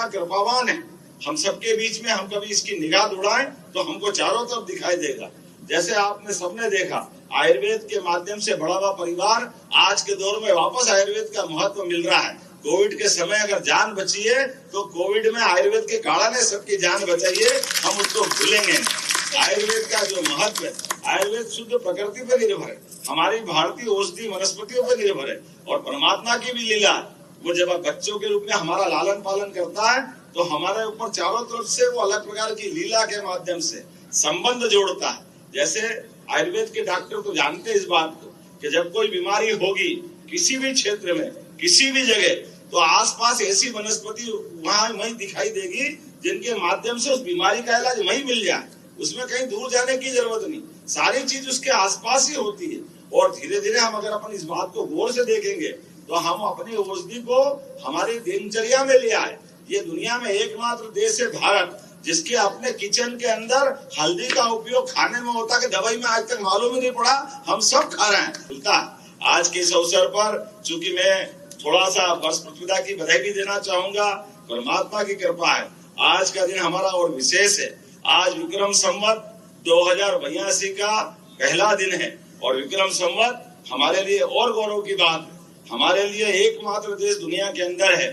परमात्मा कृपावान है, हम सबके बीच में हम कभी इसकी निगाह उड़ाएं तो हमको चारों तरफ दिखाई देगा। जैसे आपने सबने देखा आयुर्वेद के माध्यम से बढ़ा हुआ परिवार, आज के दौर में वापस आयुर्वेद का महत्व मिल रहा है। कोविड के समय अगर जान बची है तो कोविड में आयुर्वेद के काढ़ा ने सबकी जान बचाई है, हम उसको भूलेंगे। आयुर्वेद का जो महत्व है, आयुर्वेद शुद्ध प्रकृति पर निर्भर है, हमारी भारतीय औषधि वनस्पतियों पर निर्भर है और परमात्मा की भी लीला। वो जब बच्चों के रूप में हमारा लालन पालन करता है तो हमारे ऊपर चारों तरफ से वो अलग प्रकार की लीला के माध्यम से संबंध जोड़ता है। जैसे आयुर्वेद के डॉक्टर तो जानते हैं इस बात को कि जब कोई बीमारी होगी किसी भी क्षेत्र में किसी भी जगह, तो आसपास ऐसी वनस्पति वहां वहीं दिखाई देगी जिनके माध्यम से उस बीमारी का इलाज वहीं मिल जाए, उसमें कहीं दूर जाने की जरूरत नहीं, सारी चीज उसके आसपास ही होती है। और धीरे धीरे हम अगर अपन इस बात को गौर से देखेंगे तो हम अपनी औषधि को हमारी दिनचर्या में ले आए। ये दुनिया में एकमात्र देश है भारत जिसके अपने किचन के अंदर हल्दी का उपयोग खाने में होता है कि दवाई में आज तक मालूम ही नहीं पड़ा, हम सब खा रहे हैं। आज के इस अवसर पर चूंकि मैं थोड़ा सा वर्ष प्रतिपदा की बधाई भी देना चाहूंगा, परमात्मा की कृपा है आज का दिन हमारा और विशेष है। आज विक्रम संवत 2082 का पहला दिन है और विक्रम संवत हमारे लिए और गौरव की बात है। हमारे लिए एकमात्र देश दुनिया के अंदर है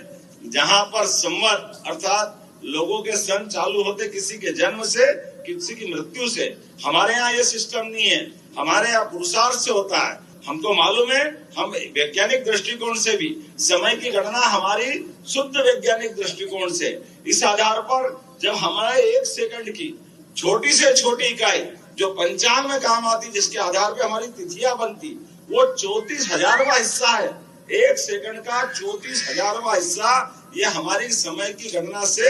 जहां पर संवत अर्थात लोगों के सन चालू होते किसी के जन्म से किसी की मृत्यु से। हमारे यहाँ ये सिस्टम नहीं है, हमारे यहाँ पुरुषार्थ से होता है। हमको मालूम है, हम वैज्ञानिक दृष्टिकोण से भी समय की गणना हमारी शुद्ध वैज्ञानिक दृष्टिकोण से, इस आधार पर जब हमारे 1 सेकंड की छोटी से छोटी इकाई जो पंचांग में काम आती, जिसके आधार पे हमारी तिथियां बनती, वो 34,000वां हिस्सा है। 1 सेकंड का 34,000वां हिस्सा ये हमारी समय की गणना से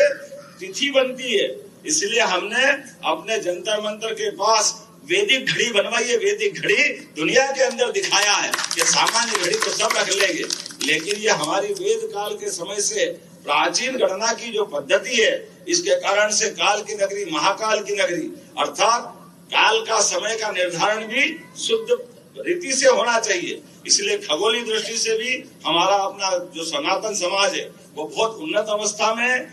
तिथि बनती है। इसलिए हमने अपने जंतर मंतर के पास वैदिक घड़ी बनवाई है। वैदिक घड़ी दुनिया के अंदर दिखाया है कि सामान्य घड़ी तो सब रख लेंगे, लेकिन ये हमारी वेद काल के समय से प्राचीन गणना की जो पद्धति है, इसके कारण से काल की नगरी महाकाल की नगरी अर्थात काल का समय का निर्धारण भी शुद्ध रीति से होना चाहिए। इसलिए खगोलीय दृष्टि से भी हमारा अपना जो सनातन समाज है वो बहुत उन्नत अवस्था में है।